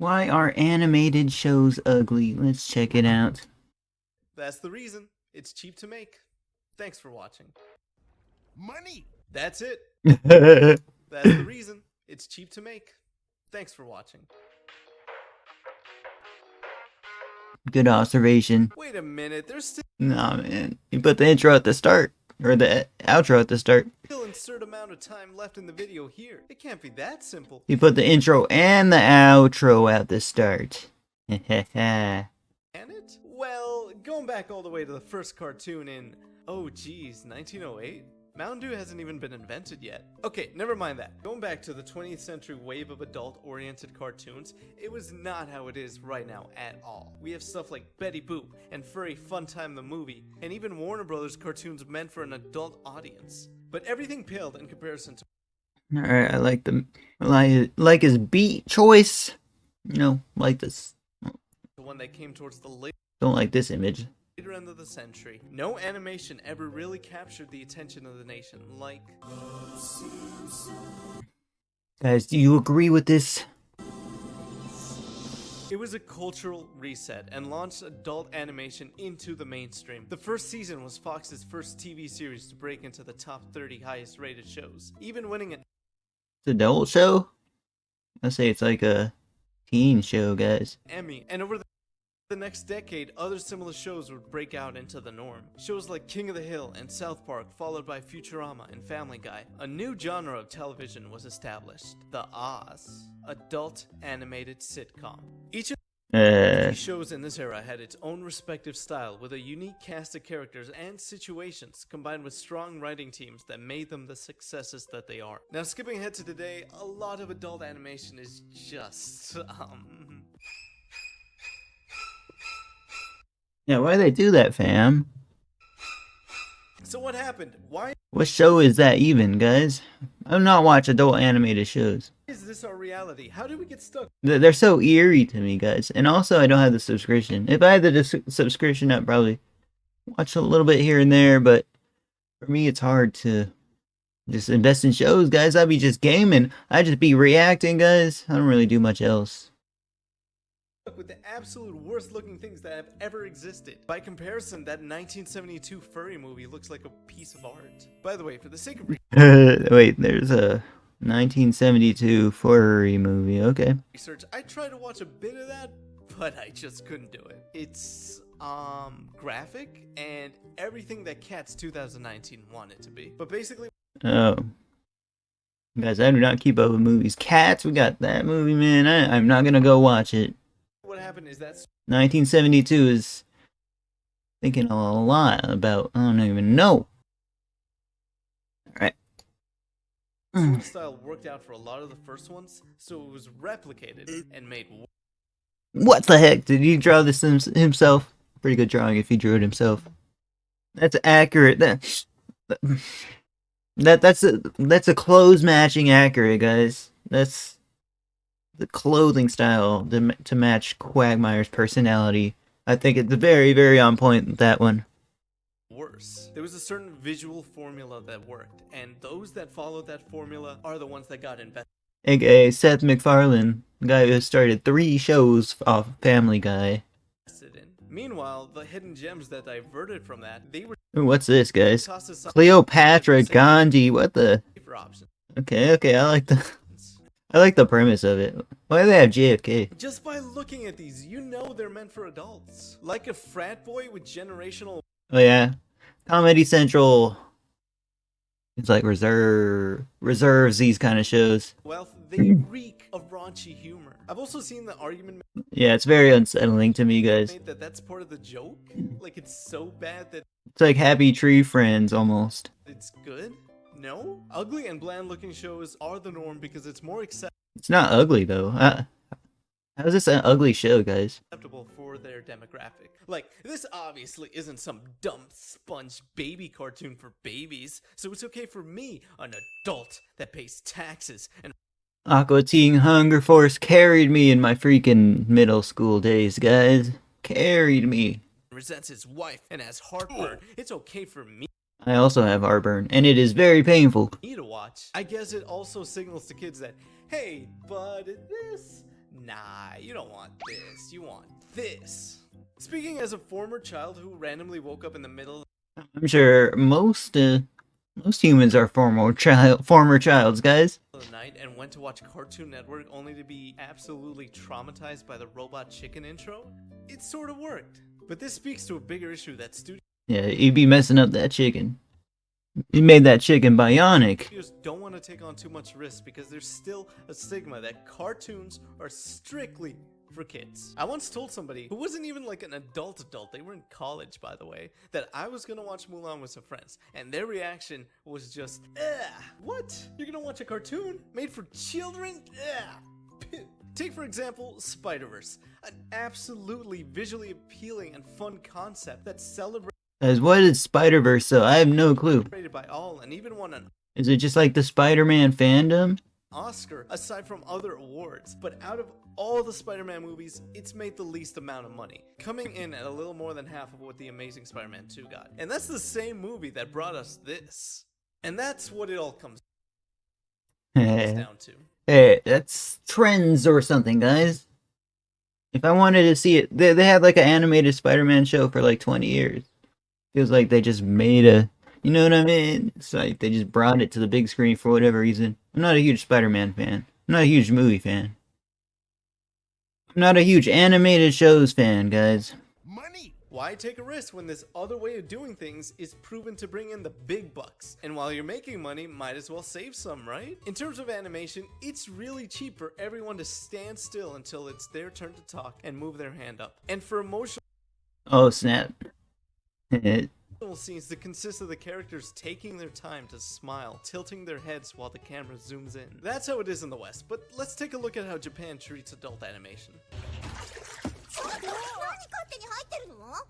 Why are animated shows ugly? Let's check it out. That's the reason. It's cheap to make. Thanks for watching. Money! That's it. Good That's the reason. It's cheap to make. Thanks for watching. observation. Wait a minute, there's still Nah, man. You put the intro at the start. Or the outro at the start. insert amount of time left in the video here. It can't be that simple. You put the intro and the outro at the start. Can it? Well, going back all the way to the first cartoon in, oh geez, 1908? Mountain Dew hasn't even been invented yet. Okay, never mind that. Going back to the 20th century wave of adult-oriented cartoons, it was not how it is right now at all. We have stuff like Betty Boop and Furry Fun Time the Movie, and even Warner Brothers cartoons meant for an adult audience. But everything paled in comparison to Alright, I like his beat choice. Like this. the one that came towards the later Don't like this image. end of the century. No animation ever really captured the attention of the nation like... Guys, do you agree with this? It was a cultural reset and launched adult animation into the mainstream. The first season was Fox's first TV series to break into the top 30 highest rated shows, even winning an It's an adult show? I say it's like a teen show, guys. Emmy, and over the next decade, other similar shows would break out into the norm. Shows like King of the Hill and South Park, followed by Futurama and Family Guy. A new genre of television was established, the Oz, adult animated sitcom. Each of these shows in this era had its own respective style, with a unique cast of characters and situations, combined with strong writing teams that made them the successes that they are. Now, skipping ahead to today, a lot of adult animation is just, Yeah, why they do that, fam? So what happened? Why What show is that even, guys? I do not watch adult animated shows. is this our reality? How did we get stuck? They're so eerie to me, guys. And also, I don't have the subscription. If I had the subscription, I'd probably watch a little bit here and there, but for me, it's hard to just invest in shows, guys. I'd be just gaming. I'd just be reacting, guys. I don't really do much else. With the absolute worst looking things that have ever existed. By comparison, that 1972 furry movie looks like a piece of art. By the way, for the sake of Wait, there's a 1972 furry movie. Okay. research, I tried to watch a bit of that, but I just couldn't do it. It's graphic and everything that Cats 2019 wanted to be. But basically, Oh. Guys, I do not keep up with movies. Cats, we got that movie, man. I'm not gonna go watch it. what happened is that 1972 is thinking a lot about, I don't even know. Alright. sort of style worked out for a lot of the first ones, so it was replicated and made What the heck? Did he draw this himself? Pretty good drawing if he drew it himself. That's accurate. That's a clothes matching accurate, guys. That's the clothing style to match Quagmire's personality. I think it's very, very on point with that one. worse. There was a certain visual formula that worked, and those that followed that formula are the ones that got invested AKA Seth MacFarlane, the guy who started 3 shows off Family Guy. in. Meanwhile, the hidden gems that diverted from that, they were Ooh, what's this, guys? tossed aside Cleopatra Gandhi, what the? for options. Okay, I like the premise of it. Why do they have JFK? Just by looking at these, you know they're meant for adults. Like a frat boy with generational Oh yeah, Comedy Central. It's like reserves these kind of shows. wealth, they reek of raunchy humor. I've also seen the argument Yeah, it's very unsettling to me, guys. made that that's part of the joke. Like it's so bad that It's like Happy Tree Friends almost. it's good. No? Ugly and bland looking shows are the norm because it's more It's not ugly though. How is this an ugly show, guys? acceptable for their demographic. Like, this obviously isn't some dumb sponge baby cartoon for babies, so it's okay for me, an adult that pays taxes and Aqua Teen Hunger Force carried me in my freaking middle school days, guys. Carried me. resents his wife and has heartburn. It's okay for me I also have heartburn, and it is very painful. to watch. I guess it also signals to kids that, hey, but this Nah, you don't want this. You want this. Speaking as a former child who randomly woke up in the middle I'm sure most humans are former childs, guys. of the night and went to watch Cartoon Network only to be absolutely traumatized by the Robot Chicken intro, it sort of worked. But this speaks to a bigger issue that studios Yeah, you'd be messing up that chicken. You made that chicken bionic. don't want to take on too much risk because there's still a stigma that cartoons are strictly for kids. I once told somebody who wasn't even like an adult, they were in college by the way, that I was gonna watch Mulan with some friends, and their reaction was just, what? You're gonna watch a cartoon made for children? Take for example, Spider-Verse, an absolutely visually appealing and fun concept that celebrated Guys, what is Spider-Verse? So I have no clue. by all and even won an Is it just like the Spider-Man fandom? Oscar aside from other awards, but out of all the Spider-Man movies, it's made the least amount of money, coming in at a little more than half of what the Amazing Spider-Man 2 got. And that's the same movie that brought us this. And that's what it all comes down to. Hey, that's trends or something, guys. If I wanted to see it, they had like an animated Spider-Man show for like 20 years. Feels like they just made a, you know what I mean? It's like they just brought it to the big screen for whatever reason. I'm not a huge Spider-Man fan. I'm not a huge movie fan. I'm not a huge animated shows fan, guys. Money. Why take a risk when this other way of doing things is proven to bring in the big bucks? And while you're making money, might as well save some, right? In terms of animation, it's really cheap for everyone to stand still until it's their turn to talk and move their hand up. And for emotional Oh, snap. scenes that consist of the characters taking their time to smile, tilting their heads while the camera zooms in. That's how it is in the West, but let's take a look at how Japan treats adult animation.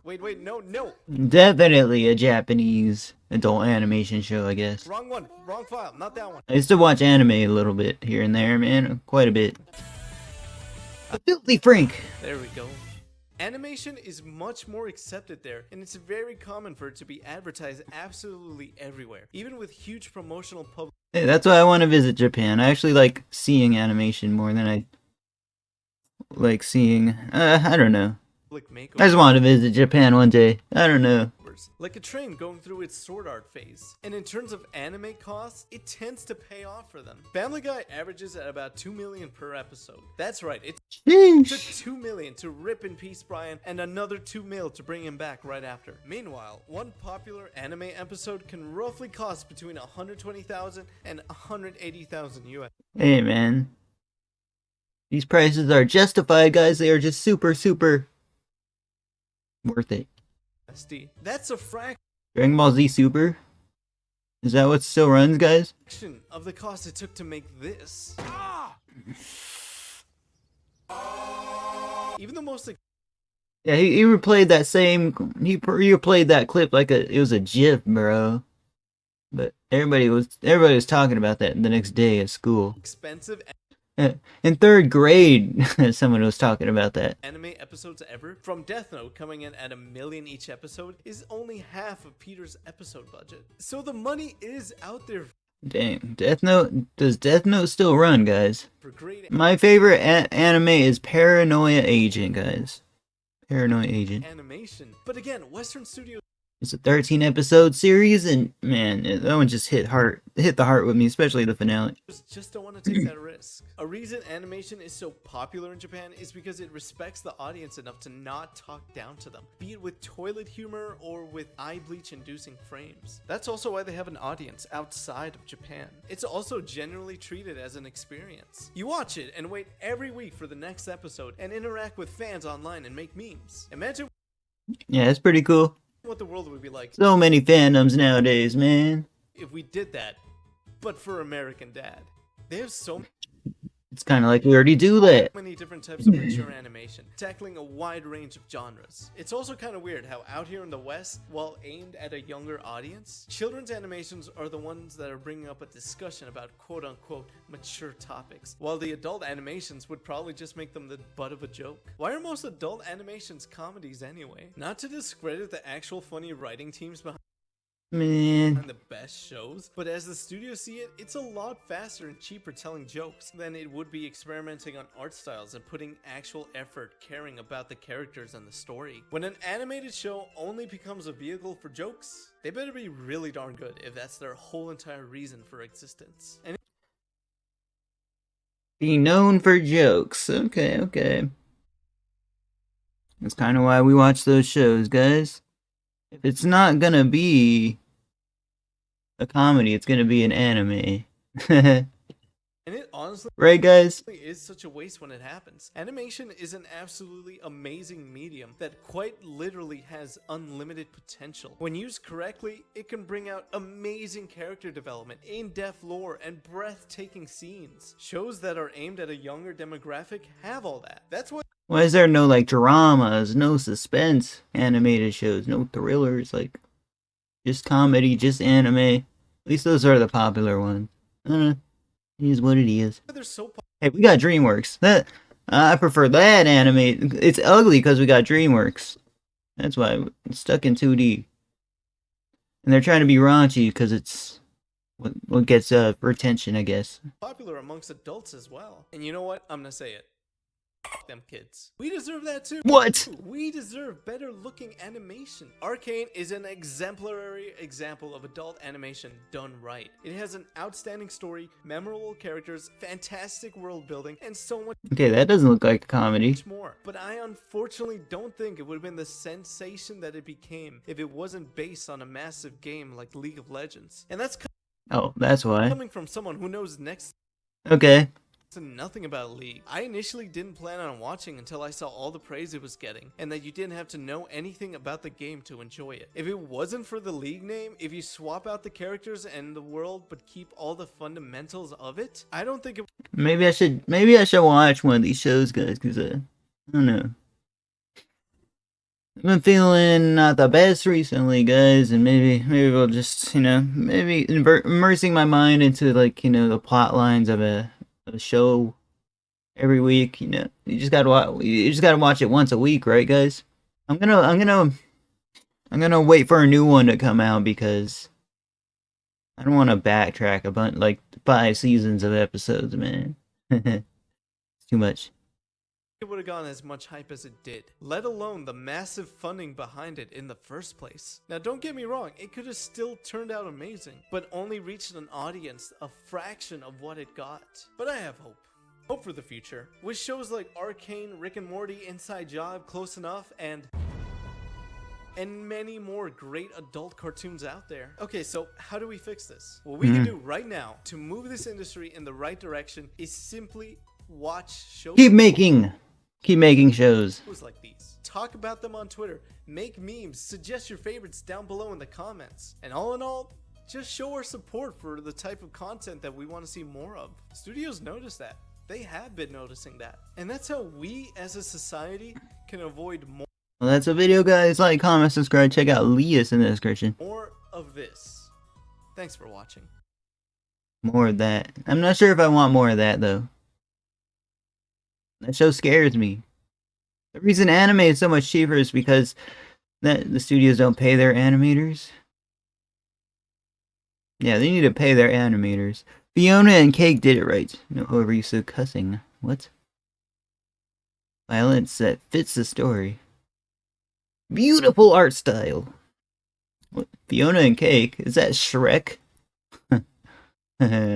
Wait, no. Definitely a Japanese adult animation show, I guess. Wrong one, wrong file, not that one. I used to watch anime a little bit here and there, man. Quite a bit. A filthy Frank. There we go. Animation is much more accepted there, and it's very common for it to be advertised absolutely everywhere, even with huge promotional public Hey, that's why I want to visit Japan. I actually like seeing animation more than I like seeing, I don't know. makeovers. I just want to visit Japan one day. I don't know. Like a train going through its sword art phase. And in terms of anime costs, it tends to pay off for them. Family Guy averages at about $2 million per episode. That's right, it took $2 million to rip in peace Brian, and another $2 million to bring him back right after. Meanwhile, one popular anime episode can roughly cost between $120,000 and $180,000 US. Hey, man. These prices are justified, guys. They are just super worth it. That's a fraction Dragon Ball Z Super? Is that what still runs, guys? of the cost it took to make this. Even the most Yeah, he replayed that same. He replayed that clip like it was a GIF, bro. But everybody was talking about that the next day at school. expensive In third grade, someone was talking about that. anime episodes ever, from Death Note coming in at $1 million each episode, is only half of Peter's episode budget. So the money is out there Dang, Death Note. Does Death Note still run, guys? for great My favorite anime is Paranoia Agent, guys. Paranoia Agent. animation. But again, Western studios It's a 13-episode series, and man, that one just hit the heart with me, especially the finale. just don't want to take that risk. A reason animation is so popular in Japan is because it respects the audience enough to not talk down to them, be it with toilet humor or with eye bleach inducing frames. That's also why they have an audience outside of Japan. It's also generally treated as an experience. You watch it and wait every week for the next episode and interact with fans online and make memes. Imagine Yeah, it's pretty cool. what the world would be like So many fandoms nowadays, man. if we did that, but for American Dad. They have so It's kind of like we already do that. many different types of mature animation, tackling a wide range of genres. It's also kind of weird how out here in the West, while aimed at a younger audience, children's animations are the ones that are bringing up a discussion about quote-unquote mature topics, while the adult animations would probably just make them the butt of a joke. Why are most adult animations comedies anyway? Not to discredit the actual funny writing teams behind Man, the best shows, but as the studios see it, it's a lot faster and cheaper telling jokes than it would be experimenting on art styles and putting actual effort caring about the characters and the story. When an animated show only becomes a vehicle for jokes, they better be really darn good if that's their whole entire reason for existence. And be known for jokes. Okay, okay. That's kind of why we watch those shows, guys. If it's not gonna be a comedy, it's gonna be an anime. it honestly Right, guys? is such a waste when it happens. Animation is an absolutely amazing medium that quite literally has unlimited potential. When used correctly, it can bring out amazing character development, in-depth lore, and breathtaking scenes. Shows that are aimed at a younger demographic have all that. That's what Why is there no, like, dramas, no suspense animated shows, no thrillers, like, just comedy, just anime? At least those are the popular ones. I don't know. It is what it is. they're so Hey, we got DreamWorks. That I prefer that anime. It's ugly because we got DreamWorks. That's why it's stuck in 2D. And they're trying to be raunchy because it's what gets retention, I guess. popular amongst adults as well. And you know what? I'm gonna say it. F them kids. We deserve that too. What? We deserve better looking animation. Arcane is an exemplary example of adult animation done right. It has an outstanding story, memorable characters, fantastic world building, and so much Okay, that doesn't look like a comedy. more. But I unfortunately don't think it would have been the sensation that it became if it wasn't based on a massive game like League of Legends. And that's Oh, that's why. coming from someone who knows next Okay. to nothing about League. I initially didn't plan on watching until I saw all the praise it was getting, and that you didn't have to know anything about the game to enjoy it. If it wasn't for the League name, if you swap out the characters and the world but keep all the fundamentals of it, I don't think it Maybe I should watch one of these shows, guys, because I don't know. I've been feeling not the best recently, guys, and maybe we'll just, maybe immersing my mind into, like, the plot lines of a show every week. You just gotta watch it once a week, right, guys? I'm gonna wait for a new one to come out because I don't want to backtrack a bunch, like 5 seasons of episodes, man. It's too much. would have gotten as much hype as it did, let alone the massive funding behind it in the first place. Now don't get me wrong, it could have still turned out amazing, but only reached an audience a fraction of what it got. But I have hope. Hope for the future. With shows like Arcane, Rick and Morty, Inside Job, Close Enough, and many more great adult cartoons out there. Okay, so how do we fix this? What we can do right now to move this industry in the right direction is simply watch shows. Keep making shows. Like these. Talk about them on Twitter, make memes, suggest your favorites down below in the comments. And all in all, just show our support for the type of content that we want to see more of. Studios notice that. They have been noticing that. And that's how we as a society can avoid more Well, that's a video, guys. Like, comment, subscribe, check out Leah's in the description. of this. Thanks for watching. More of that. I'm not sure if I want more of that, though. That show scares me. The reason anime is so much cheaper is because the studios don't pay their animators. Yeah, they need to pay their animators. Fiona and Cake did it right. No overuse of cussing. What? Violence that fits the story. Beautiful art style. What? Fiona and Cake? Is that Shrek?